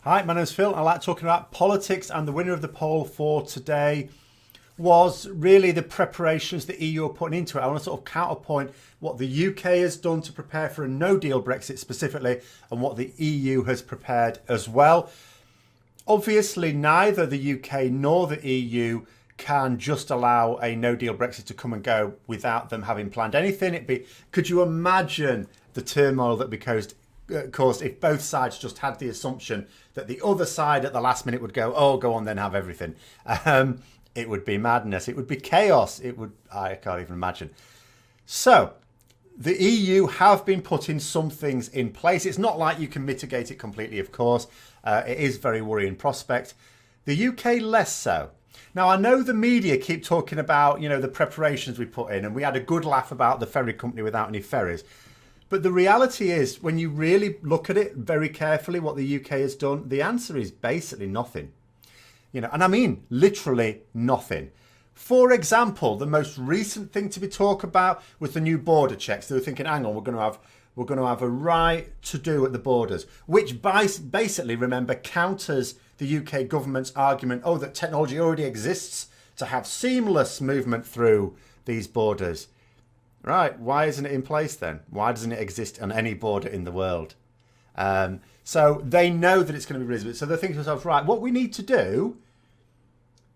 Hi, my name's Phil. I like talking about politics, and the winner of the poll for today was really the preparations the EU are putting into it. I want to sort of counterpoint what the UK has done to prepare for a no deal Brexit specifically, and what the EU has prepared as well. Obviously, neither the UK nor the EU can just allow a no deal Brexit to come and go without them having planned anything. Could you imagine the turmoil that would be caused if both sides just had the assumption that the other side at the last minute would go, oh, go on then, have everything. It would be madness. It would be chaos. I can't even imagine. So the EU have been putting some things in place. It's not like you can mitigate it completely, of course. It is a very worrying prospect. The UK less so. Now, I know the media keep talking about, the preparations we put in, and we had a good laugh about the ferry company without any ferries. But the reality is, when you really look at it very carefully, what the UK has done, the answer is basically nothing. And I mean literally nothing. For example, the most recent thing to be talked about was the new border checks. They were thinking, hang on, we're going to have a right to do at the borders, which basically, remember, counters the UK government's argument, that technology already exists to have seamless movement through these borders. Right, why isn't it in place then? Why doesn't it exist on any border in the world? So they know that it's going to be reasonable. So they're thinking to themselves, right, what we need to do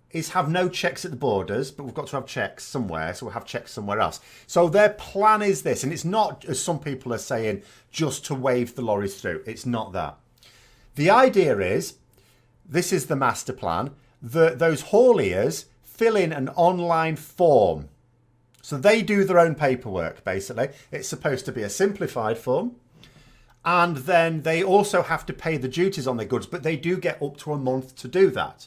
is have no checks at the borders, but we've got to have checks somewhere, so we'll have checks somewhere else. So their plan is this, and it's not, as some people are saying, just to wave the lorries through. It's not that. The idea is, this is the master plan, that those hauliers fill in an online form. So they do their own paperwork, basically. It's supposed to be a simplified form. And then they also have to pay the duties on their goods, but they do get up to a month to do that.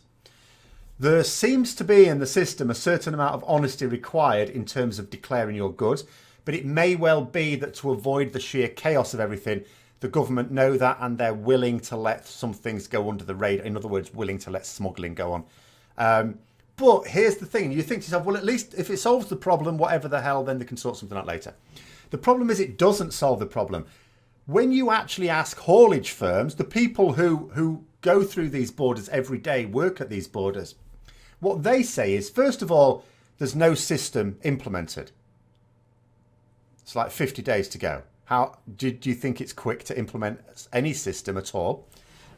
There seems to be in the system a certain amount of honesty required in terms of declaring your goods, but it may well be that to avoid the sheer chaos of everything, the government know that and they're willing to let some things go under the radar. In other words, willing to let smuggling go on. But here's the thing. You think to yourself, well, at least if it solves the problem, whatever the hell, then they can sort something out later. The problem is it doesn't solve the problem. When you actually ask haulage firms, the people who go through these borders every day, work at these borders, what they say is, first of all, there's no system implemented. It's like 50 days to go. How do you think it's quick to implement any system at all?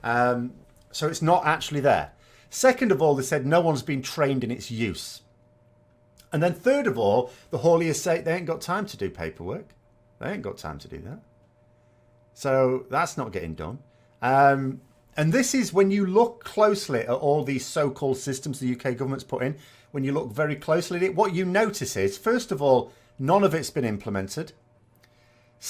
So it's not actually there. Second of all, they said no one's been trained in its use. And then third of all, the hauliers say they ain't got time to do paperwork. They ain't got time to do that. So that's not getting done. And this is when you look closely at all these so-called systems the UK government's put in, when you look very closely at it, what you notice is, first of all, none of it's been implemented.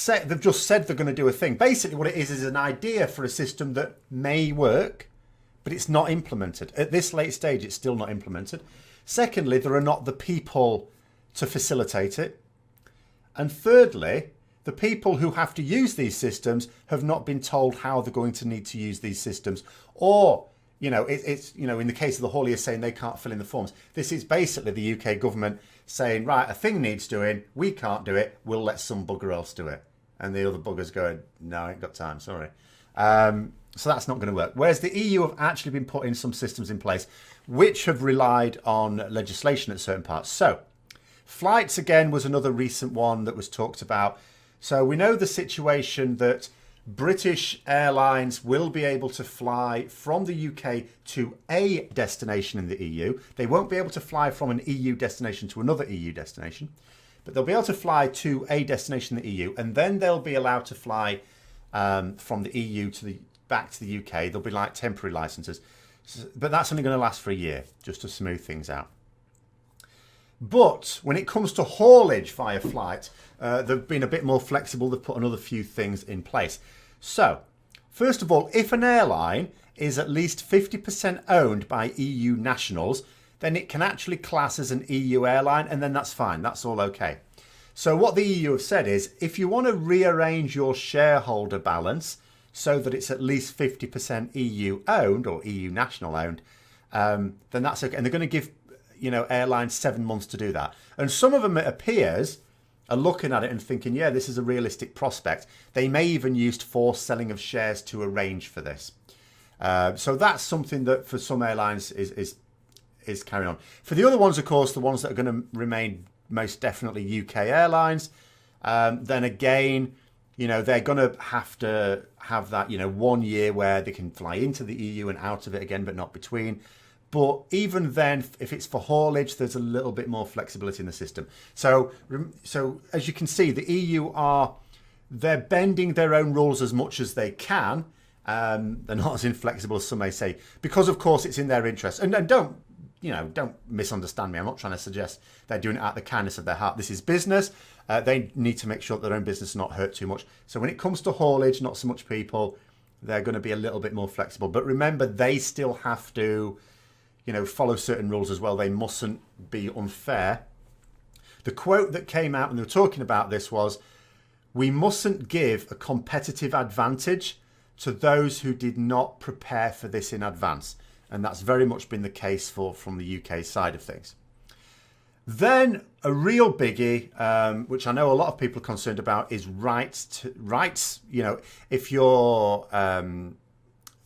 They've just said they're going to do a thing. Basically what it is an idea for a system that may work, but it's not implemented. At this late stage, it's still not implemented. Secondly, there are not the people to facilitate it. And thirdly, the people who have to use these systems have not been told how they're going to need to use these systems. Or, it's in the case of the hauliers saying they can't fill in the forms. This is basically the UK government saying, right, a thing needs doing, we can't do it, we'll let some bugger else do it. And the other buggers going, no, I ain't got time, sorry. So that's not going to work. Whereas the EU have actually been putting some systems in place which have relied on legislation at certain parts. So flights, again, was another recent one that was talked about. So we know the situation that British airlines will be able to fly from the UK to a destination in the EU. They won't be able to fly from an EU destination to another EU destination, but they'll be able to fly to a destination in the EU, and then they'll be allowed to fly from the EU back to the UK. There'll be like temporary licenses, but that's only going to last for a year, just to smooth things out. But when it comes to haulage via flight, they've been a bit more flexible. They've put another few things in place. So, first of all, if an airline is at least 50% owned by EU nationals, then it can actually class as an EU airline, and then that's fine. That's all okay. So what the EU have said is, if you want to rearrange your shareholder balance so that it's at least 50% EU owned or EU national owned, then that's okay. And they're going to give airlines 7 months to do that. And some of them, it appears, are looking at it and thinking, yeah, this is a realistic prospect. They may even use forced selling of shares to arrange for this. So that's something that for some airlines is carrying on. For the other ones, of course, the ones that are going to remain most definitely UK airlines, then again, they're going to have that, 1 year where they can fly into the EU and out of it again, but not between. But even then, if it's for haulage, there's a little bit more flexibility in the system. So as you can see, the EU they're bending their own rules as much as they can. They're not as inflexible as some may say, because of course it's in their interest. And don't misunderstand me. I'm not trying to suggest they're doing it out of the kindness of their heart. This is business. They need to make sure that their own business is not hurt too much. So when it comes to haulage, not so much people, they're going to be a little bit more flexible. But remember, they still have to, follow certain rules as well. They mustn't be unfair. The quote that came out when they were talking about this was, "We mustn't give a competitive advantage to those who did not prepare for this in advance." And that's very much been the case from the UK side of things. Then a real biggie, which I know a lot of people are concerned about, is rights. If you're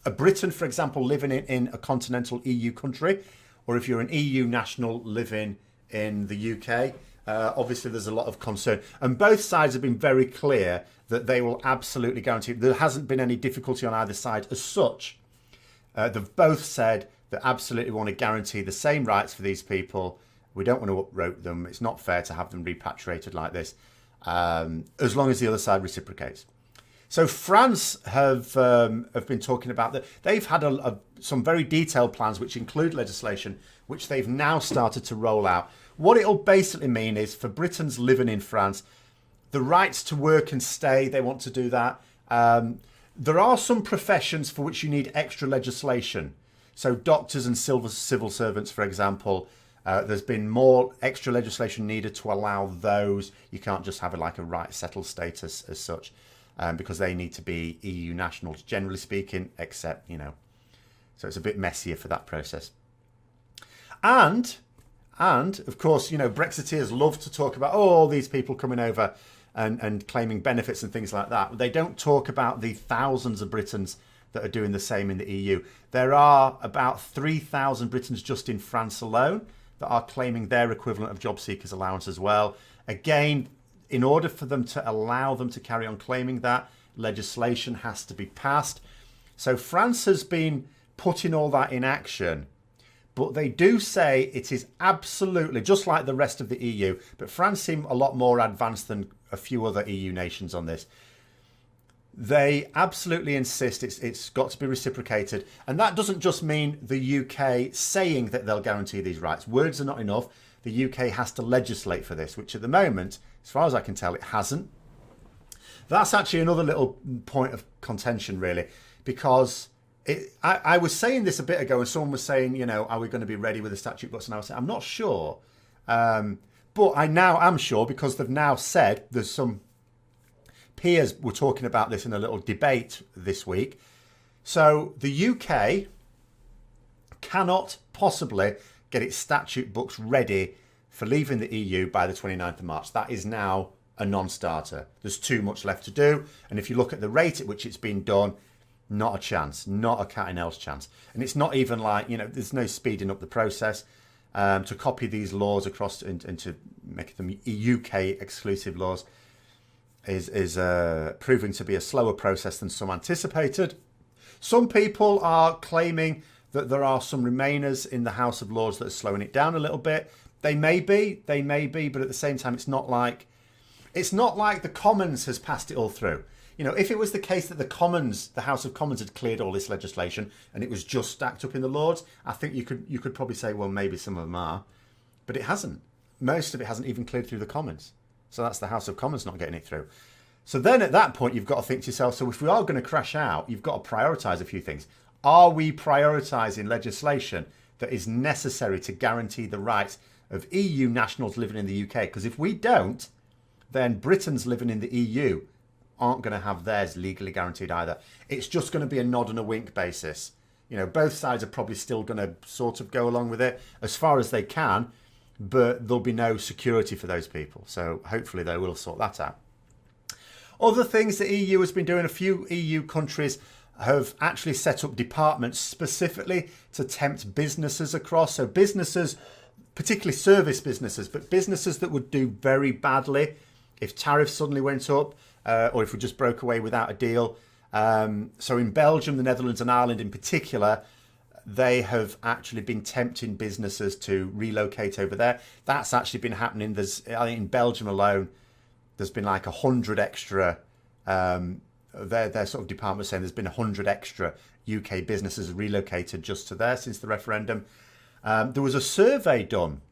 a Briton, for example, living in a continental EU country, or if you're an EU national living in the UK, obviously there's a lot of concern. And both sides have been very clear that they will absolutely guarantee. There hasn't been any difficulty on either side as such. They've both said they absolutely want to guarantee the same rights for these people. We don't want to uproot them. It's not fair to have them repatriated like this, as long as the other side reciprocates. So France have been talking about that. They've had some very detailed plans which include legislation which they've now started to roll out. What it'll basically mean is for Britons living in France, the rights to work and stay, they want to do that. There are some professions for which you need extra legislation. So doctors and civil servants, for example, there's been more extra legislation needed to allow those. You can't just have a right settled status as such, because they need to be EU nationals, generally speaking, except, so it's a bit messier for that process. And of course, Brexiteers love to talk about, all these people coming over and claiming benefits and things like that. They don't talk about the thousands of Britons that are doing the same in the EU. There are about 3,000 Britons just in France alone that are claiming their equivalent of job seekers allowance as well. Again, in order for them to allow them to carry on claiming that, legislation has to be passed. So France has been putting all that in action. But they do say it is absolutely, just like the rest of the EU, but France seem a lot more advanced than a few other EU nations on this. They absolutely insist it's got to be reciprocated. And that doesn't just mean the UK saying that they'll guarantee these rights. Words are not enough. The UK has to legislate for this, which at the moment, as far as I can tell, it hasn't. That's actually another little point of contention, really, because I was saying this a bit ago and someone was saying, are we going to be ready with the statute books? And I was saying, I'm not sure. But I now am sure, because they've now said, there's some peers were talking about this in a little debate this week. So the UK cannot possibly get its statute books ready for leaving the EU by the 29th of March. That is now a non-starter. There's too much left to do. And if you look at the rate at which it's been done, not a chance, not a cat and else chance. And it's not even like, there's no speeding up the process. To copy these laws across and to make them UK exclusive laws is proving to be a slower process than some anticipated. Some people are claiming that there are some remainers in the House of Lords that are slowing it down a little bit. They may be, but at the same time, it's not like the Commons has passed it all through. If it was the case that the House of Commons had cleared all this legislation and it was just stacked up in the Lords, I think you could probably say, well, maybe some of them are, but it hasn't. Most of it hasn't even cleared through the Commons. So that's the House of Commons not getting it through. So then at that point, you've got to think to yourself, so if we are going to crash out, you've got to prioritise a few things. Are we prioritising legislation that is necessary to guarantee the rights of EU nationals living in the UK? Because if we don't, then Britons living in the EU aren't going to have theirs legally guaranteed either. It's just going to be a nod and a wink basis. Both sides are probably still going to sort of go along with it as far as they can, but there'll be no security for those people. So hopefully they will sort that out. Other things the EU has been doing, a few EU countries have actually set up departments specifically to tempt businesses across. So businesses, particularly service businesses, but businesses that would do very badly if tariffs suddenly went up, or if we just broke away without a deal. So in Belgium, the Netherlands and Ireland in particular, they have actually been tempting businesses to relocate over there. That's actually been happening. I think in Belgium alone, there's been like 100 extra, their sort of department saying there's been 100 extra UK businesses relocated just to there since the referendum. There was a survey done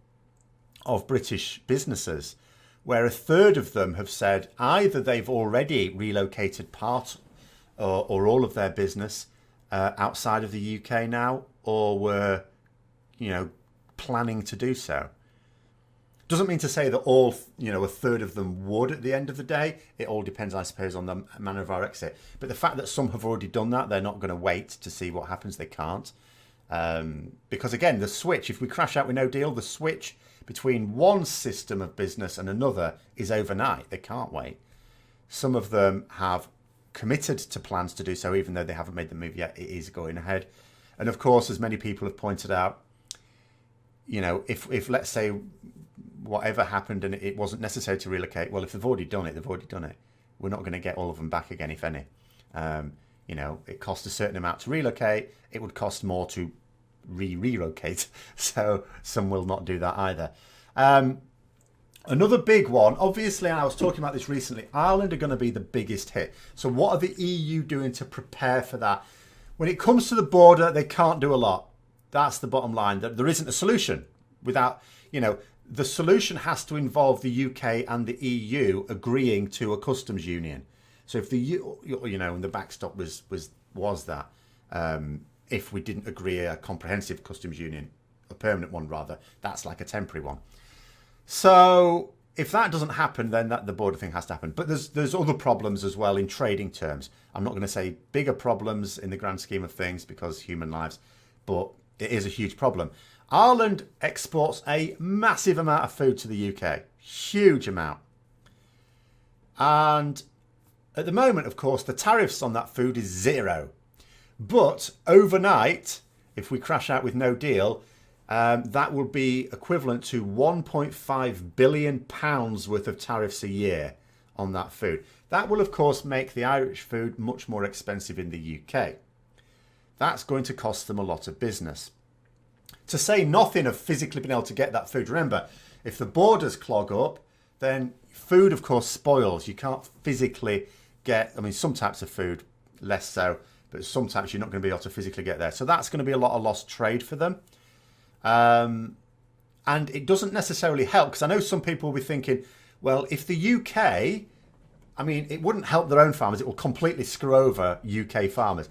of British businesses where a third of them have said either they've already relocated part or all of their business outside of the UK now, or were, planning to do so. Doesn't mean to say that all, a third of them would at the end of the day. It all depends, I suppose, on the manner of our exit. But the fact that some have already done that, they're not going to wait to see what happens. They can't. Because again, the switch, if we crash out with no deal, the switch between one system of business and another is overnight. They can't wait. Some of them have committed to plans to do so, even though they haven't made the move yet. It is going ahead. And of course, as many people have pointed out, if let's say whatever happened and it wasn't necessary to relocate, well, if they've already done it, they've already done it. We're not going to get all of them back again, if any. It costs a certain amount to relocate. It would cost more to relocate. So some will not do that either. Another big one, obviously, I was talking about this recently, Ireland are going to be the biggest hit. So what are the EU doing to prepare for that? When it comes to the border, they can't do a lot. That's the bottom line. There isn't a solution without, the solution has to involve the UK and the EU agreeing to a customs union. So if and the backstop was that, if we didn't agree a comprehensive customs union, a permanent one rather, that's like a temporary one. So if that doesn't happen, then the border thing has to happen. But there's other problems as well in trading terms. I'm not going to say bigger problems in the grand scheme of things because human lives, but it is a huge problem. Ireland exports a massive amount of food to the UK. Huge amount. And at the moment, of course, the tariffs on that food is 0. But overnight, if we crash out with no deal, that will be equivalent to £1.5 billion worth of tariffs a year on that food. That will, of course, make the Irish food much more expensive in the UK. That's going to cost them a lot of business. To say nothing of physically being able to get that food. Remember, if the borders clog up, then food, of course, spoils. You can't physically get, some types of food, less so, but sometimes you're not going to be able to physically get there. So that's going to be a lot of lost trade for them. And it doesn't necessarily help, because I know some people will be thinking, well, if the UK, it wouldn't help their own farmers. It will completely screw over UK farmers,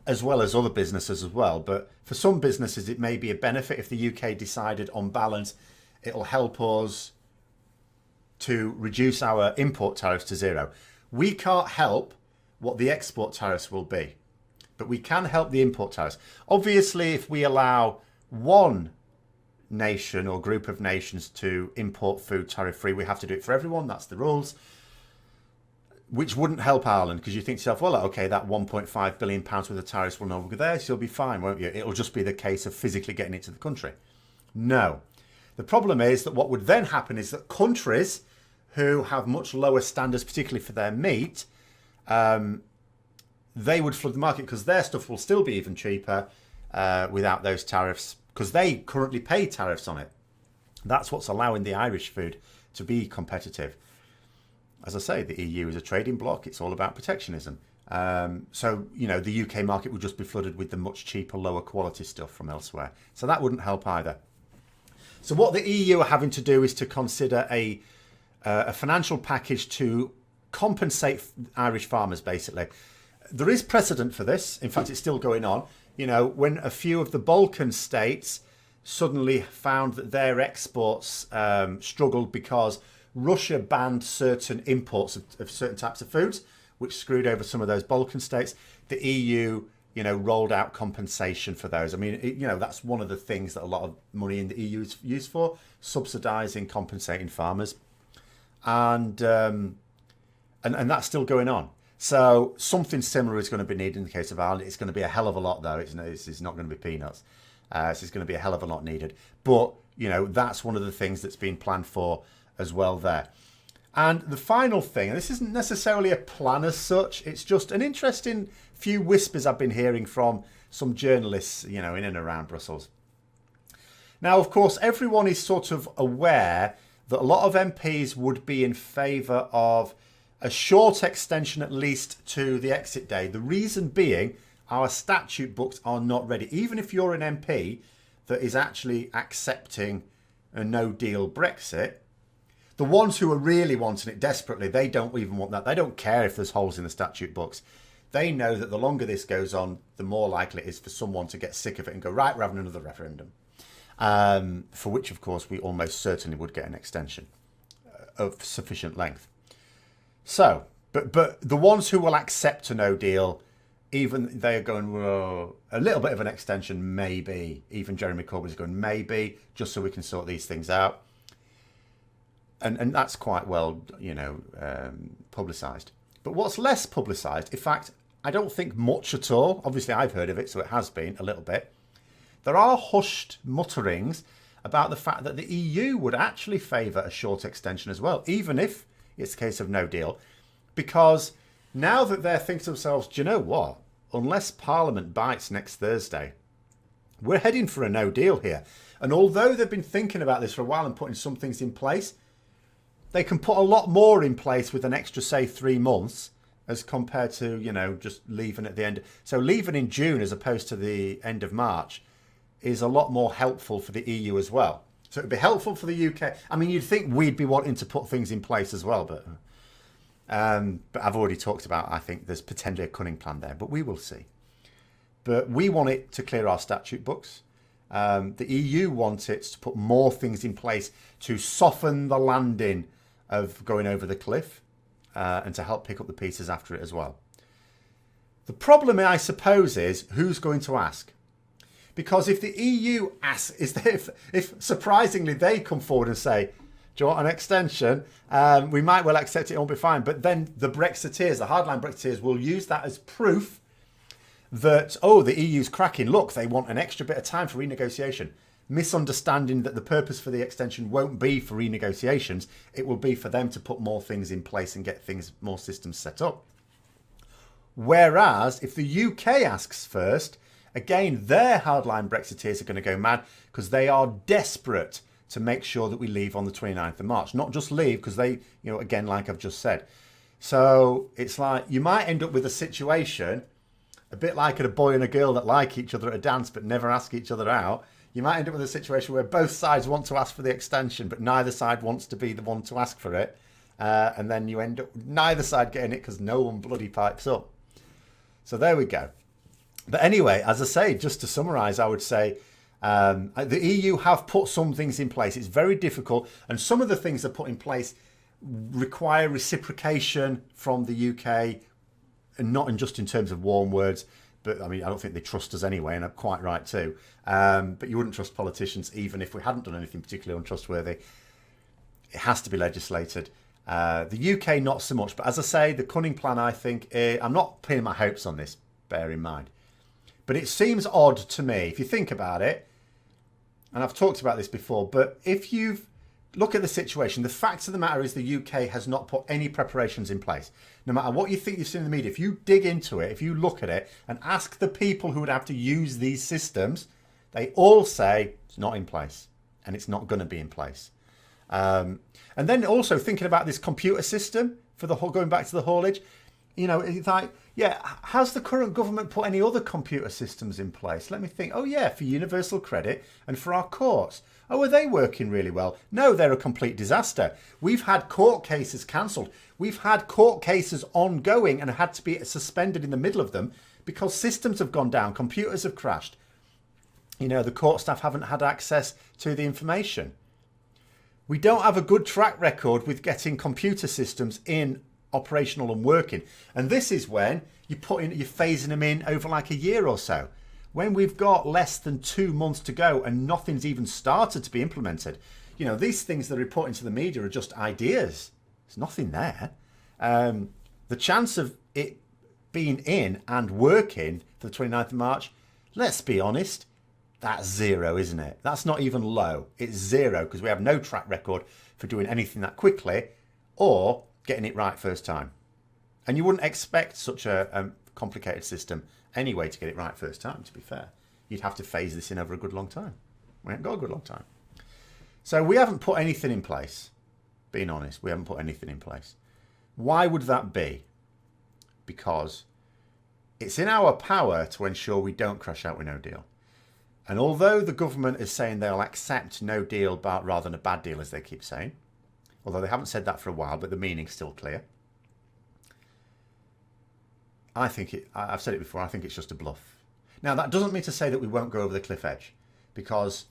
as well as other businesses as well. But for some businesses, it may be a benefit if the UK decided on balance, it'll help us to reduce our import tariffs to 0. We can't help what the export tariffs will be, but we can help the import tariffs. Obviously, if we allow one nation or group of nations to import food tariff-free, we have to do it for everyone. That's the rules, which wouldn't help Ireland, because you think to yourself, well, okay, that £1.5 billion worth of tariffs will no longer there, so you'll be fine, won't you? It'll just be the case of physically getting it to the country. No. The problem is that what would then happen is that countries who have much lower standards, particularly for their meat, they would flood the market because their stuff will still be even cheaper without those tariffs, because they currently pay tariffs on it. That's what's allowing the Irish food to be competitive. As I say, the EU is a trading bloc. It's all about protectionism. So, the UK market would just be flooded with the much cheaper, lower quality stuff from elsewhere. So that wouldn't help either. So what the EU are having to do is to consider a financial package to compensate Irish farmers, basically. There is precedent for this. In fact, it's still going on. When a few of the Balkan states suddenly found that their exports struggled because Russia banned certain imports of certain types of foods, which screwed over some of those Balkan states. The EU, rolled out compensation for those. That's one of the things that a lot of money in the EU is used for, subsidising, compensating farmers. And that's still going on. So something similar is going to be needed in the case of Ireland. It's going to be a hell of a lot, though. It's not going to be peanuts. So it's going to be a hell of a lot needed. But, that's one of the things that's been planned for as well there. And the final thing, and this isn't necessarily a plan as such, it's just an interesting few whispers I've been hearing from some journalists, in and around Brussels. Now, of course, everyone is sort of aware that a lot of MPs would be in favour of a short extension at least to the exit day. The reason being, our statute books are not ready. Even if you're an MP that is actually accepting a no deal Brexit, the ones who are really wanting it desperately, they don't even want that. They don't care if there's holes in the statute books. They know that the longer this goes on, the more likely it is for someone to get sick of it and go, right, we're having another referendum. For which, of course, we almost certainly would get an extension of sufficient length. So, but the ones who will accept a no deal, even they are going, whoa, a little bit of an extension, maybe. Even Jeremy Corbyn is going, maybe, just so we can sort these things out. And that's quite well, publicised. But what's less publicised, in fact, I don't think much at all. Obviously, I've heard of it, so it has been a little bit. There are hushed mutterings about the fact that the EU would actually favour a short extension as well, even if it's a case of no deal. Because now that they're thinking to themselves, do you know what? Unless Parliament bites next Thursday, we're heading for a no deal here. And although they've been thinking about this for a while and putting some things in place, they can put a lot more in place with an extra, say, 3 months as compared to, just leaving at the end. So leaving in June as opposed to the end of March is a lot more helpful for the EU as well. So it'd be helpful for the UK. I mean, you'd think we'd be wanting to put things in place as well, but I've already talked about, I think there's potentially a cunning plan there, but we will see. But we want it to clear our statute books. The EU wants it to put more things in place to soften the landing of going over the cliff and to help pick up the pieces after it as well. The problem, I suppose, is who's going to ask? Because if the EU asks, if surprisingly they come forward and say, do you want an extension? We might well accept it, it'll be fine. But then the Brexiteers, the hardline Brexiteers, will use that as proof that, the EU's cracking. Look, they want an extra bit of time for renegotiation. Misunderstanding that the purpose for the extension won't be for renegotiations. It will be for them to put more things in place and get more systems set up. Whereas if the UK asks first, again, their hardline Brexiteers are going to go mad because they are desperate to make sure that we leave on the 29th of March. Not just leave because they, again, like I've just said. So it's like you might end up with a situation a bit like a boy and a girl that like each other at a dance but never ask each other out. You might end up with a situation where both sides want to ask for the extension, but neither side wants to be the one to ask for it. And then you end up neither side getting it because no one bloody pipes up. So there we go. But anyway, as I say, just to summarise, I would say the EU have put some things in place. It's very difficult. And some of the things they're put in place require reciprocation from the UK, and not just in terms of warm words. But I mean, I don't think they trust us anyway, and I'm quite right too. But you wouldn't trust politicians even if we hadn't done anything particularly untrustworthy. It has to be legislated. The UK, not so much. But as I say, the cunning plan, I think, I'm not pinning my hopes on this, bear in mind. But it seems odd to me, if you think about it, and I've talked about this before, but if you look at the situation, the fact of the matter is the UK has not put any preparations in place. No matter what you think you've seen in the media, if you dig into it, if you look at it and ask the people who would have to use these systems, they all say it's not in place and it's not going to be in place. And then also thinking about this computer system for the whole, going back to the haulage, it's like, has the current government put any other computer systems in place? Let me think. Oh, yeah, for universal credit and for our courts. Oh, are they working really well? No, they're a complete disaster. We've had court cases cancelled. We've had court cases ongoing and had to be suspended in the middle of them because systems have gone down, computers have crashed. The court staff haven't had access to the information. We don't have a good track record with getting computer systems in operational and working. And this is when you're phasing them in over like a year or so. When we've got less than 2 months to go and nothing's even started to be implemented. These things that are reporting to the media are just ideas. There's nothing there. The chance of it being in and working for the 29th of March, let's be honest, that's zero, isn't it? That's not even low. It's zero because we have no track record for doing anything that quickly or getting it right first time. And you wouldn't expect such a complicated system anyway to get it right first time, to be fair. You'd have to phase this in over a good long time. We haven't got a good long time. So we haven't put anything in place. Being honest, we haven't put anything in place. Why would that be? Because it's in our power to ensure we don't crash out with no deal. And although the government is saying they'll accept no deal rather than a bad deal, as they keep saying, although they haven't said that for a while, but the meaning's still clear, I've said it before, I think it's just a bluff. Now, that doesn't mean to say that we won't go over the cliff edge, because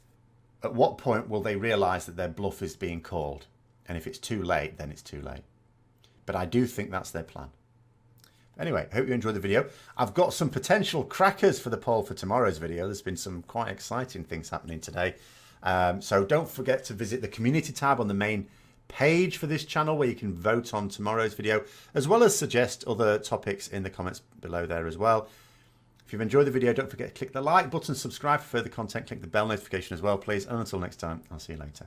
at what point will they realise that their bluff is being called? And if it's too late, then it's too late. But I do think that's their plan. Anyway, hope you enjoyed the video. I've got some potential crackers for the poll for tomorrow's video. There's been some quite exciting things happening today. So don't forget to visit the community tab on the main page for this channel where you can vote on tomorrow's video, as well as suggest other topics in the comments below there as well. If you've enjoyed the video, don't forget to click the like button, subscribe for further content, click the bell notification as well, please. And until next time, I'll see you later.